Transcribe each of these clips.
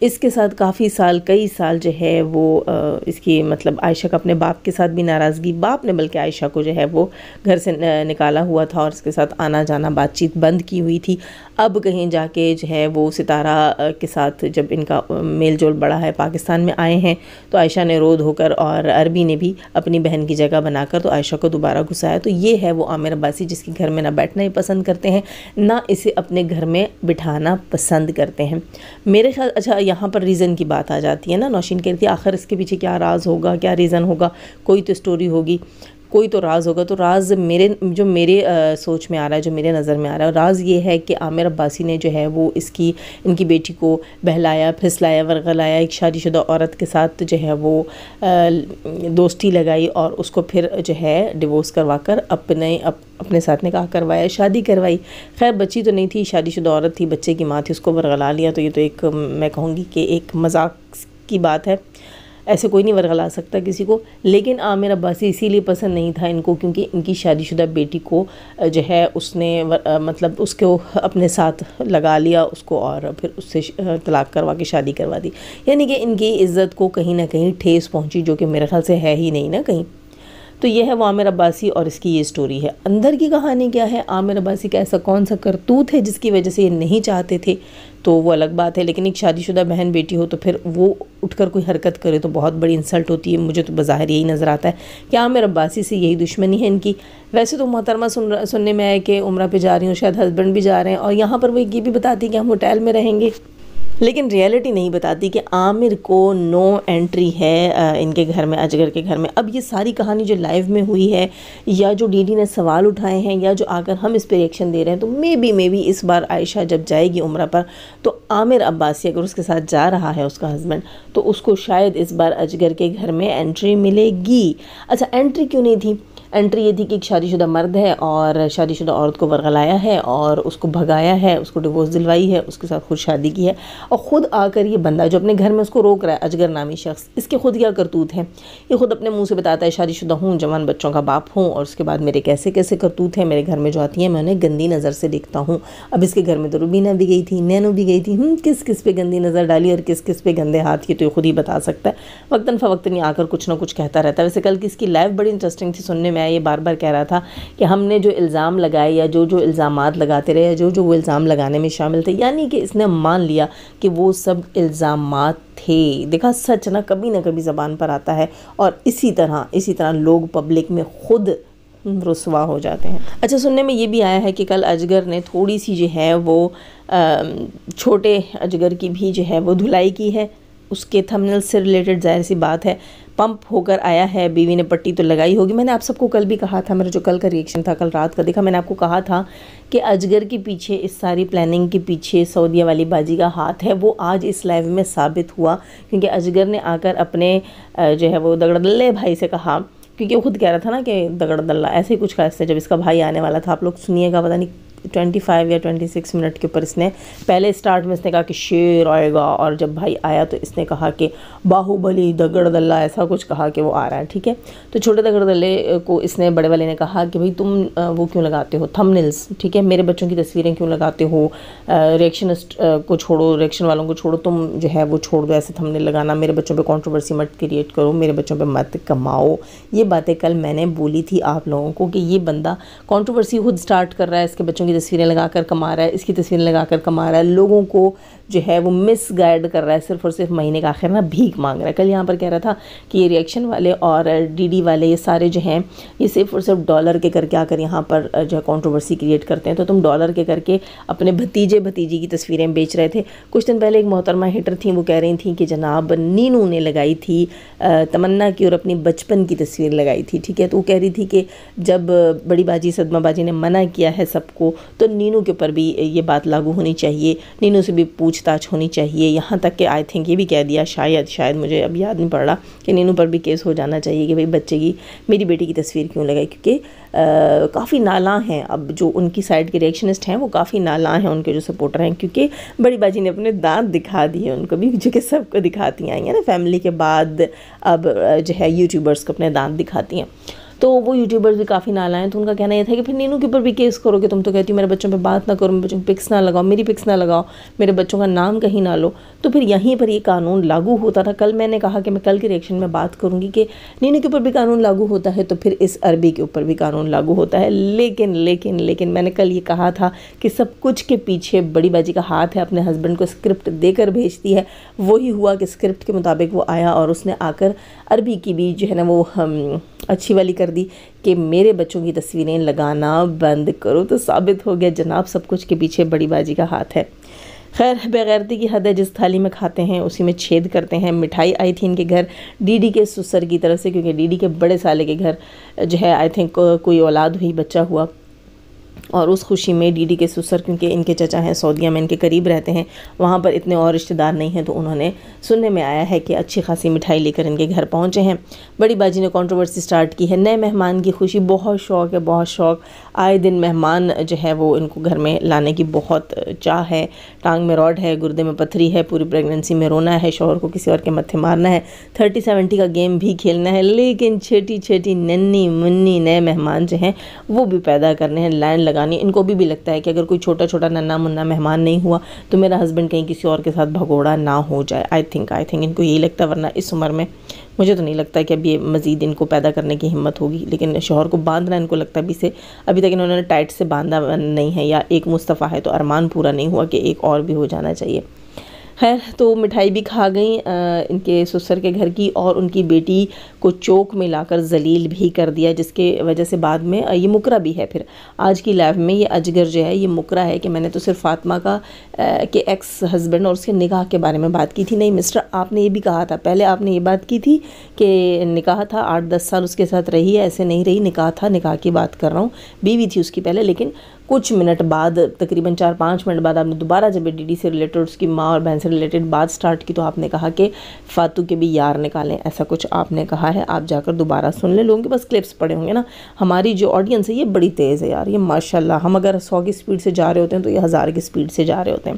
اس کے ساتھ کافی سال کئی سال جو ہے وہ اس کی مطلب عائشہ کا اپنے باپ کے ساتھ بھی ناراضگی، باپ نے بلکہ عائشہ کو جو ہے وہ گھر سے نکالا ہوا تھا اور اس کے ساتھ آنا جانا بات چیت بند کی ہوئی تھی۔ اب کہیں جا کے جو ہے وہ ستارہ کے ساتھ جب ان کا میل جول بڑا ہے، پاکستان میں آئے ہیں، تو عائشہ نے رو دھو کر اور عربی نے بھی اپنی بہن کی جگہ بنا کر تو عائشہ کو دوبارہ گھسایا۔ تو یہ ہے وہ عامر عباسی جس کے گھر میں نہ بیٹھنا ہی پسند کرتے ہیں، نہ اسے اپنے گھر میں بٹھانا پسند کرتے ہیں۔ میرے خیال اچھا یہاں پر ریزن کی بات آ جاتی ہے نا، نوشین کہتی ہے آخر اس کے پیچھے کیا راز ہوگا، کیا ریزن ہوگا، کوئی تو سٹوری ہوگی، کوئی تو راز ہوگا۔ تو راز میرے سوچ میں آ رہا ہے، جو میرے نظر میں آ رہا ہے، راز یہ ہے کہ عامر عباسی نے جو ہے وہ ان کی بیٹی کو بہلایا پھسلایا ورغلایا، ایک شادی شدہ عورت کے ساتھ جو ہے وہ دوستی لگائی اور اس کو پھر جو ہے ڈیورس کروا کر اپنے ساتھ نکاح کروایا، شادی کروائی۔ خیر بچی تو نہیں تھی، شادی شدہ عورت تھی، بچے کی ماں تھی، اس کو ورغلا لیا۔ تو یہ تو ایک میں کہوں گی کہ ایک مذاق کی بات ہے، ایسے کوئی نہیں ورغلا سکتا کسی کو۔ لیکن عامر عباسی اسی لیے پسند نہیں تھا ان کو کیونکہ ان کی شادی شدہ بیٹی کو جو ہے اس نے مطلب اس کو اپنے ساتھ لگا لیا اس کو اور پھر اس سے طلاق کروا کے شادی کروا دی، یعنی کہ ان کی عزت کو کہیں نہ کہیں ٹھیس پہنچی، جو کہ میرے خیال سے ہے ہی نہیں نا کہیں۔ تو یہ ہے وہ عامر عباسی اور اس کی یہ سٹوری ہے۔ اندر کی کہانی کیا ہے، عامر عباسی کا ایسا کون سا کرتوت ہے جس کی وجہ سے یہ نہیں چاہتے تھے، تو وہ الگ بات ہے۔ لیکن ایک شادی شدہ بہن بیٹی ہو تو پھر وہ اٹھ کر کوئی حرکت کرے تو بہت بڑی انسلٹ ہوتی ہے۔ مجھے تو بظاہر یہی نظر آتا ہے کہ عامر عباسی سے یہی دشمنی ہے ان کی۔ ویسے تو محترمہ سننے میں آئے کہ عمرہ پہ جا رہی ہوں، شاید ہسبینڈ بھی جا رہے ہیں، اور یہاں پر وہ یہ بھی بتاتی کہ ہم ہوٹل میں رہیں گے، لیکن ریئلٹی نہیں بتاتی کہ عامر کو نو انٹری ہے ان کے گھر میں، اجگر کے گھر میں۔ اب یہ ساری کہانی جو لائیو میں ہوئی ہے یا جو ڈی ڈی نے سوال اٹھائے ہیں یا جو آ کر ہم اس پہ ریئیکشن دے رہے ہیں، تو مے بی اس بار عائشہ جب جائے گی عمرہ پر تو عامر عباسی اگر اس کے ساتھ جا رہا ہے اس کا ہسبینڈ، تو اس کو شاید اس بار اجگر کے گھر میں انٹری ملے گی۔ اچھا انٹری کیوں نہیں تھی؟ انٹری یہ تھی کہ ایک شادی شدہ مرد ہے اور شادی شدہ عورت کو ورغلایا ہے اور اس کو بھگایا ہے، اس کو ڈیورس دلوائی ہے، اس کے ساتھ خود شادی کی ہے، اور خود آ کر یہ بندہ جو اپنے گھر میں اس کو روک رہا ہے، اجگر نامی شخص، اس کے خود کیا کرتوت ہیں، یہ خود اپنے منہ سے بتاتا ہے شادی شدہ ہوں، جوان بچوں کا باپ ہوں، اور اس کے بعد میرے کیسے کیسے کرتوت ہیں، میرے گھر میں جو آتی ہیں میں انہیں گندی نظر سے دیکھتا ہوں۔ اب اس کے گھر میں تو روبینہ بھی گئی تھی، نینو بھی گئی تھی، کس کس پہ گندی نظر ڈالی اور کس کس پہ گندے ہاتھ کی، تو یہ خود ہی بتا سکتا ہے۔ وقتاً فوقتاً آ کر کچھ نہ کچھ کہتا رہتا ہے۔ ویسے کل کی اس کی لائف بڑی انٹرسٹنگ تھی، سننے میں آیا، یہ بار بار کہہ رہا تھا کہ ہم نے جو الزام لگائے یا جو الزامات لگاتے رہے یا جو وہ الزام لگانے میں شامل تھے، یعنی کہ اس نے مان لیا کہ وہ سب الزامات تھے۔ دیکھا سچ نہ کبھی زبان پر آتا ہے، اور اسی طرح لوگ پبلک میں خود رسوا ہو جاتے ہیں۔ اچھا سننے میں یہ بھی آیا ہے کہ کل اجگر نے تھوڑی سی جو ہے وہ چھوٹے اجگر کی بھی جو ہے وہ دھلائی کی ہے، اس کے تھمبنیل سے ریلیٹڈ ظاہر سی بات ہے، پمپ ہو کر آیا ہے، بیوی نے پٹی تو لگائی ہوگی۔ میں نے آپ سب کو کل بھی کہا تھا، میرا جو کل کا ریئیکشن تھا کل رات کا دیکھا، میں نے آپ کو کہا تھا کہ اجگر کے پیچھے اس ساری پلاننگ کے پیچھے سعودیہ والی باجی کا ہاتھ ہے۔ وہ آج اس لائیو میں ثابت ہوا، کیونکہ اجگر نے آ کر اپنے جو ہے وہ دگڑ دلے بھائی سے کہا، کیونکہ وہ خود کہہ رہا تھا نا کہ دگڑ دلہ ایسے ہی کچھ کہا اس سے، جب اس کا بھائی آنے والا تھا، آپ لوگ سنیے گا، پتہ نہیں 25 یا 26 منٹ کے اوپر اس نے پہلے سٹارٹ میں اس نے کہا کہ شیر آئے گا، اور جب بھائی آیا تو اس نے کہا کہ باہو بلی دگڑ دلہ، ایسا کچھ کہا کہ وہ آ رہا ہے، ٹھیک ہے۔ تو چھوٹے دگڑ دلے کو اس نے بڑے والے نے کہا کہ بھئی تم وہ کیوں لگاتے ہو تھمبنیلز، ٹھیک ہے، میرے بچوں کی تصویریں کیوں لگاتے ہو، ریئیکشنسٹ کو چھوڑو، ریئیکشن والوں کو چھوڑو، تم جو ہے وہ چھوڑ دو ایسے تھمبنیل لگانا، میرے بچوں پہ کنٹروورسی مت کریٹ کرو، میرے بچوں پہ مت کماؤ۔ یہ باتیں کل میں نے بولی تھی آپ لوگوں کو کہ یہ بندہ کنٹروورسی خود سٹارٹ کر رہا ہے، اس کے بچوں کی تصویریں لگا کر کما رہا ہے، اس کی تصویریں لگا کر کما رہا ہے، لوگوں کو جو ہے وہ مس گائیڈ کر رہا ہے، صرف اور صرف مہینے کا آخر نا بھیک مانگ رہا ہے۔ کل یہاں پر کہہ رہا تھا کہ یہ ریئیکشن والے اور ڈی ڈی والے یہ سارے جو ہیں یہ صرف اور صرف ڈالر کے کر کے آ کر یہاں پر جو ہے کنٹروورسی کریٹ کرتے ہیں، تو تم ڈالر کے کر کے اپنے بھتیجی کی تصویریں بیچ رہے تھے۔ کچھ دن پہلے ایک محترمہ ہیٹر تھیں، وہ کہہ رہی تھیں کہ جناب نینو نے لگائی تھی تمنا کی اور اپنی بچپن کی تصویر لگائی تھی، ٹھیک ہے، تو وہ کہہ رہی تھی کہ جب بڑی باجی صدمہ باجی نے منع کیا ہے سب کو، تو نینو کے اوپر بھی یہ بات لاگو ہونی چاہیے، نینو سے بھی پوچھ تاچھ ہونی چاہیے، یہاں تک کہ آئی تھنک یہ بھی کہہ دیا، شاید مجھے اب یاد نہیں پڑ رہا، کہ نینو پر بھی کیس ہو جانا چاہیے کہ بھئی بچے کی میری بیٹی کی تصویر کیوں لگائی، کیونکہ کافی نالاں ہیں اب جو ان کی سائڈ کے ریئیکشنسٹ ہیں، وہ کافی نالاں ہیں ان کے جو سپورٹر ہیں، کیونکہ بڑی باجی نے اپنے دانت دکھا دیے ان کو بھی، جو کہ سب کو دکھاتی آئی ہیں نا، فیملی کے بعد اب جو ہے یوٹیوبرز کو اپنے دانت دکھاتی ہیں۔ تو وہ یوٹیوبرز بھی کافی نال آئے، تو ان کا کہنا یہ تھا کہ پھر نینو کے اوپر بھی کیس کرو کہ تم تو کہتی ہو میرے بچوں پہ بات نہ کرو، میرے بچوں کی پکس نہ لگاؤ، میری پکس نہ لگاؤ، میرے بچوں کا نام کہیں نہ لو. تو پھر یہیں پر یہ قانون لاگو ہوتا تھا. کل میں نے کہا کہ میں کل کے ریئیکشن میں بات کروں گی کہ نینو کے اوپر بھی قانون لاگو ہوتا ہے تو پھر اس عربی کے اوپر بھی قانون لاگو ہوتا ہے. لیکن میں نے کل یہ کہا تھا کہ سب کچھ کے پیچھے بڑی باجی کا ہاتھ ہے. اپنے ہسبینڈ کو اسکرپٹ دے کر بھیجتی ہے، وہی ہوا کہ اسکرپٹ کے مطابق وہ آیا اور اس نے آ کر عربی کی بھی جو ہے نا وہ اچھی والی کر دی کہ میرے بچوں کی تصویریں لگانا بند کرو. تو ثابت ہو گیا جناب سب کچھ کے پیچھے بڑی باجی کا ہاتھ ہے. خیر، بےغیرتی کی حد ہے، جس تھالی میں کھاتے ہیں اسی میں چھید کرتے ہیں. مٹھائی آئی تھی ان کے گھر ڈی ڈی کے سسر کی طرف سے، کیونکہ ڈی ڈی کے بڑے سالے کے گھر جو ہے آئی تھنک کوئی اولاد ہوئی، بچہ ہوا، اور اس خوشی میں ڈی ڈی کے سسر، کیونکہ ان کے چچا ہیں سعودیہ میں، ان کے قریب رہتے ہیں، وہاں پر اتنے اور رشتہ دار نہیں ہیں، تو انہوں نے سننے میں آیا ہے کہ اچھی خاصی مٹھائی لے کر ان کے گھر پہنچے ہیں. بڑی باجی نے کنٹروورسی سٹارٹ کی ہے. نئے مہمان کی خوشی، بہت شوق ہے، بہت شوق. آئے دن مہمان جو ہے وہ ان کو گھر میں لانے کی بہت چاہ ہے. ٹانگ میں روڈ ہے، گردے میں پتھری ہے، پوری پریگننسی میں رونا ہے، شوہر کو کسی اور کے متھے مارنا ہے، 30-70 کا گیم بھی کھیلنا ہے، لیکن چھوٹی ننی منی نئے مہمان جو ہیں وہ بھی پیدا کرنے ہیں، لائن لگانی. ان کو بھی لگتا ہے کہ اگر کوئی چھوٹا ننا منا مہمان نہیں ہوا تو میرا ہسبینڈ کہیں کسی اور کے ساتھ بھگوڑا نہ ہو جائے. آئی تھنک ان کو یہی لگتا ہے، ورنہ اس عمر میں مجھے تو نہیں لگتا کہ اب یہ مزید ان کو پیدا کرنے کی ہمت ہوگی. لیکن شوہر کو باندھنا ان کو لگتا ہے ابھی تک انہوں نے ٹائٹ سے باندھا نہیں ہے، یا ایک مصطفیٰ ہے تو ارمان پورا نہیں ہوا کہ ایک اور بھی ہو جانا چاہیے. خیر، تو مٹھائی بھی کھا گئیں ان کے سسر کے گھر کی، اور ان کی بیٹی کو چوک میں لا کر ذلیل بھی کر دیا، جس کے وجہ سے بعد میں یہ مکرا بھی ہے. پھر آج کی لائف میں یہ اجگر جو ہے یہ مکرا ہے کہ میں نے تو صرف فاطمہ کا کہ ایکس ہسبینڈ اور اس کے نکاح کے بارے میں بات کی تھی. نہیں مسٹر، آپ نے یہ بھی کہا تھا، پہلے آپ نے یہ بات کی تھی کہ نکاح تھا، 8-10 سال اس کے ساتھ رہی ہے، ایسے نہیں رہی، نکاح تھا، نکاح کی بات کر رہا ہوں، بیوی تھی اس کی پہلے. لیکن کچھ منٹ بعد، تقریباً 4-5 منٹ بعد، آپ نے دوبارہ جب ڈی ڈی سے ریلیٹڈ، اس کی ماں اور بہن سے ریلیٹڈ بات سٹارٹ کی، تو آپ نے کہا کہ فاتو کے بھی یار نکالیں، ایسا کچھ آپ نے کہا ہے. آپ جا کر دوبارہ سن لیں، لوگوں کے بس کلپس پڑے ہوں گے نا. ہماری جو آڈینس ہے یہ بڑی تیز ہے یار، یہ ماشاءاللہ، ہم اگر 100 کی سپیڈ سے جا رہے ہوتے ہیں تو یہ 1000 کی سپیڈ سے جا رہے ہوتے ہیں.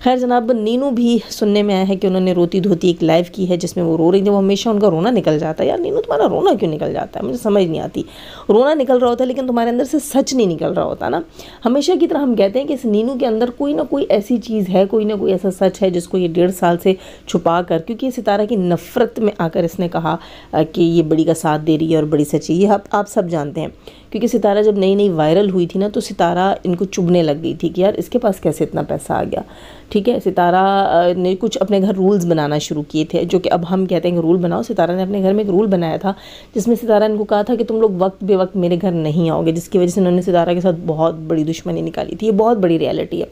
خیر جناب، نینو بھی سننے میں آیا ہے کہ انہوں نے روتی دھوتی ایک لائیو کی ہے جس میں وہ رو رہی تھی. وہ ہمیشہ ان کا رونا نکل جاتا ہے. یار نینو، تمہارا رونا کیوں نکل جاتا ہے؟ مجھے سمجھ نہیں آتی. رونا نکل رہا ہوتا ہے لیکن تمہارے اندر سے سچ نہیں نکل رہا ہوتا نا. ہمیشہ کی طرح ہم کہتے ہیں کہ اس نینو کے اندر کوئی نہ کوئی ایسی چیز ہے، کوئی نہ کوئی ایسا سچ ہے جس کو یہ 1.5 سال سے چھپا کر، کیونکہ یہ ستارہ کی نفرت میں آ کر اس نے کہا کہ یہ بڑی کا ساتھ دے رہی ہے اور بڑی سچی. یہ آپ سب جانتے ہیں، کیونکہ ستارہ جب نئی وائرل ہوئی تھی نا تو ستارہ ان کو چبھنے لگ گئی تھی کہ یار اس کے پاس کیسے اتنا پیسہ آ گیا. ٹھیک ہے، ستارہ نے کچھ اپنے گھر رولز بنانا شروع کیے تھے، جو کہ اب ہم کہتے ہیں کہ رول بناؤ. ستارہ نے اپنے گھر میں ایک رول بنایا تھا جس میں ستارہ ان کو کہا تھا کہ تم لوگ وقت بے وقت میرے گھر نہیں آؤ گے، جس کی وجہ سے انہوں نے ستارہ کے ساتھ بہت بڑی دشمنی نکالی تھی. یہ بہت بڑی ریالٹی ہے.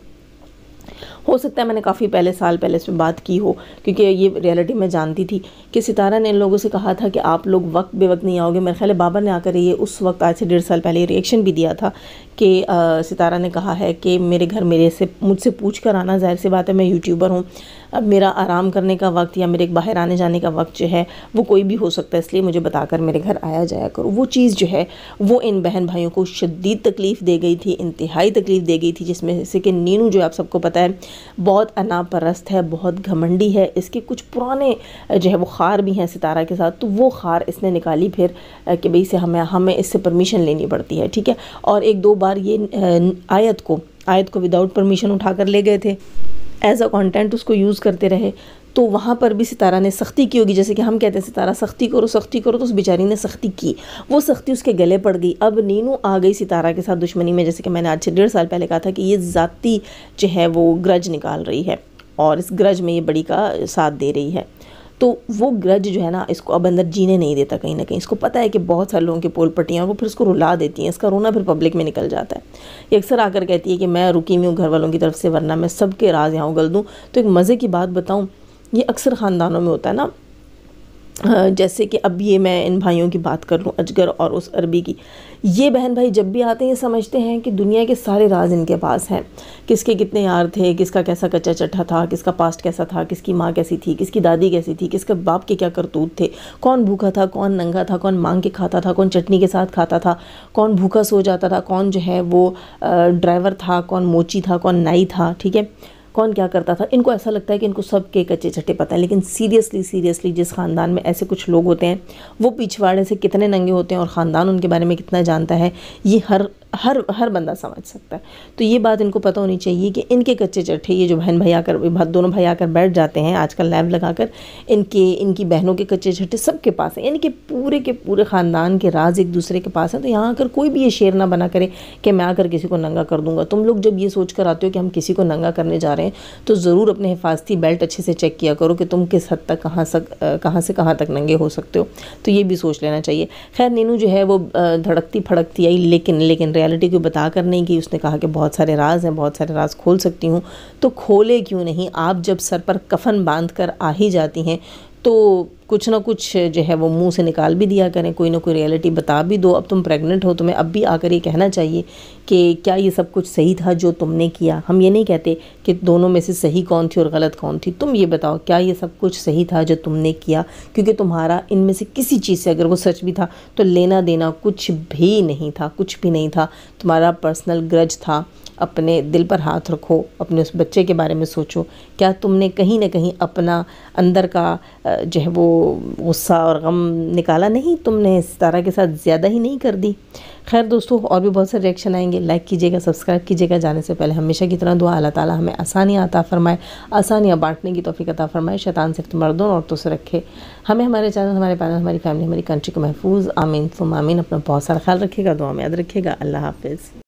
ہو سکتا ہے میں نے کافی سال پہلے اس پہ بات کی ہو، کیونکہ یہ ریالٹی میں جانتی تھی کہ ستارہ نے ان لوگوں سے کہا تھا کہ آپ لوگ وقت بے وقت نہیں آؤ گے. میرے خیال ہے بابا نے آ کر یہ اس وقت آج سے 1.5 سال پہلے ریئیکشن بھی دیا تھا کہ ستارہ نے کہا ہے کہ میرے گھر مجھ سے پوچھ کر آنا. ظاہر سی بات ہے میں یوٹیوبر ہوں، اب میرا آرام کرنے کا وقت یا میرے باہر آنے جانے کا وقت جو ہے وہ کوئی بھی ہو سکتا ہے، اس لیے مجھے بتا کر میرے گھر آیا جایا کرو. وہ چیز جو ہے وہ ان بہن بھائیوں کو شدید تکلیف دے گئی تھی، انتہائی تکلیف دے گئی تھی، جس میں سے کہ نینو جو آپ سب کو پتہ ہے بہت انا پرست ہے، بہت گھمنڈی ہے. اس کے کچھ پرانے جو ہے وہ خار بھی ہیں ستارہ کے ساتھ، تو وہ خار اس نے نکالی پھر کہ بھئی سے ہمیں اس سے پرمیشن لینی پڑتی ہے. ٹھیک ہے، اور 1-2 بار یہ آیت کو وداؤٹ پرمیشن اٹھا کر لے گئے تھے، ایز اے کانٹینٹ اس کو یوز کرتے رہے. تو وہاں پر بھی ستارہ نے سختی کی ہوگی، جیسے کہ ہم کہتے ہیں ستارہ سختی کرو، تو اس بیچاری نے سختی کی، وہ سختی اس کے گلے پڑ گئی. اب نینو آ گئی ستارہ کے ساتھ دشمنی میں، جیسے کہ میں نے آج سے 1.5 سال پہلے کہا تھا کہ یہ ذاتی جو ہے وہ گرج نکال رہی ہے، اور اس گرج میں یہ بڑی کا ساتھ دے رہی ہے. تو وہ گرج جو ہے نا اس کو اب اندر جینے نہیں دیتا کہیں نہ کہیں. اس کو پتہ ہے کہ بہت سارے لوگوں کے پول پٹیاں وہ پھر اس کو رلا دیتی ہیں، اس کا رونا پھر پبلک میں نکل جاتا ہے. یہ اکثر آ کر کہتی ہے کہ میں رکی ہوئی ہوں گھر والوں کی طرف سے، ورنہ میں سب کے راز یہاں اگل دوں. تو ایک مزے کی بات بتاؤں، یہ اکثر خاندانوں میں ہوتا ہے نا، جیسے کہ اب یہ میں ان بھائیوں کی بات کر لوں، اجگر اور اس عربی کی. یہ بہن بھائی جب بھی آتے ہیں یہ سمجھتے ہیں کہ دنیا کے سارے راز ان کے پاس ہیں، کس کے کتنے یار تھے، کس کا کیسا کچا چٹھا تھا، کس کا پاسٹ کیسا تھا، کس کی ماں کیسی تھی، کس کی دادی کیسی تھی، کس کا باپ کے کیا کرتوت تھے، کون بھوکا تھا، کون ننگا تھا، کون مانگ کے کھاتا تھا، کون چٹنی کے ساتھ کھاتا تھا، کون بھوکا سو جاتا تھا، کون جو ہے وہ ڈرائیور تھا، کون موچی تھا، کون نائی تھا. ٹھیک ہے، کون کیا کرتا تھا. ان کو ایسا لگتا ہے کہ ان کو سب کے کچے چھٹے پتہ ہیں، لیکن سیریسلی جس خاندان میں ایسے کچھ لوگ ہوتے ہیں وہ پچھواڑے سے کتنے ننگے ہوتے ہیں اور خاندان ان کے بارے میں کتنا جانتا ہے، یہ ہر بندہ سمجھ سکتا ہے. تو یہ بات ان کو پتہ ہونی چاہیے کہ ان کے کچے چٹھے، یہ جو دونوں بھائی آ کر بیٹھ جاتے ہیں آج کل لیب لگا کر، ان کی بہنوں کے کچے چٹھے سب کے پاس ہیں، یعنی کہ پورے خاندان کے راز ایک دوسرے کے پاس ہیں. تو یہاں آ کر کوئی بھی یہ شعر نہ بنا کرے کہ میں آ کر کسی کو ننگا کر دوں گا. تم لوگ جب یہ سوچ کر آتے ہو کہ ہم کسی کو ننگا کرنے جا رہے ہیں تو ضرور اپنے حفاظتی بیلٹ اچھے سے چیک کیا کرو کہ تم کس حد تک کہاں سے کہاں تک ننگے ہو سکتے ہو. تو یہ بھی سوچ لینا چاہیے. خیر نینو جو ہے وہ دھڑکتی پھڑکتی آئی، لیکن ریالٹی کو بتا کر نہیں کہ اس نے کہا کہ بہت سارے راز ہیں، بہت سارے راز کھول سکتی ہوں. تو کھولے کیوں نہیں، آپ جب سر پر کفن باندھ کر آ ہی جاتی ہیں تو کچھ نہ کچھ جو ہے وہ منہ سے نکال بھی دیا کریں، کوئی نہ کوئی ریالٹی بتا بھی دو. اب تم پریگننٹ ہو، تمہیں اب بھی آ کر یہ کہنا چاہیے کہ کیا یہ سب کچھ صحیح تھا جو تم نے کیا. ہم یہ نہیں کہتے کہ دونوں میں سے صحیح کون تھی اور غلط کون تھی، تم یہ بتاؤ کیا یہ سب کچھ صحیح تھا جو تم نے کیا، کیونکہ تمہارا ان میں سے کسی چیز سے اگر وہ سچ بھی تھا تو لینا دینا کچھ بھی نہیں تھا. تمہارا پرسنل گرج تھا. اپنے دل پر ہاتھ رکھو، اپنے اس بچے کے بارے میں سوچو. کیا تم نے کہیں نہ کہیں اپنا اندر کا جو ہے وہ غصہ اور غم نکالا نہیں؟ تم نے ستارہ کے ساتھ زیادہ ہی نہیں کر دی؟ خیر دوستو، اور بھی بہت سے ریئیکشن آئیں گے. لائک کیجیے گا، سبسکرائب کیجیے گا. جانے سے پہلے ہمیشہ کی طرح دعا، اللہ تعالیٰ ہمیں آسانیاں عطا فرمائے، آسانیاں بانٹنے کی توفیق عطا فرمائے، شیطان سے مردوں اور عورتوں سے رکھے. ہمیں، ہمارے چینل، ہمارے پینل، ہماری فیملی، ہماری کنٹری کو محفوظ. آمین ثم آمین. اپنا بہت سارا خیال رکھیے گا، دعا میں یاد رکھیے گا. اللہ حافظ.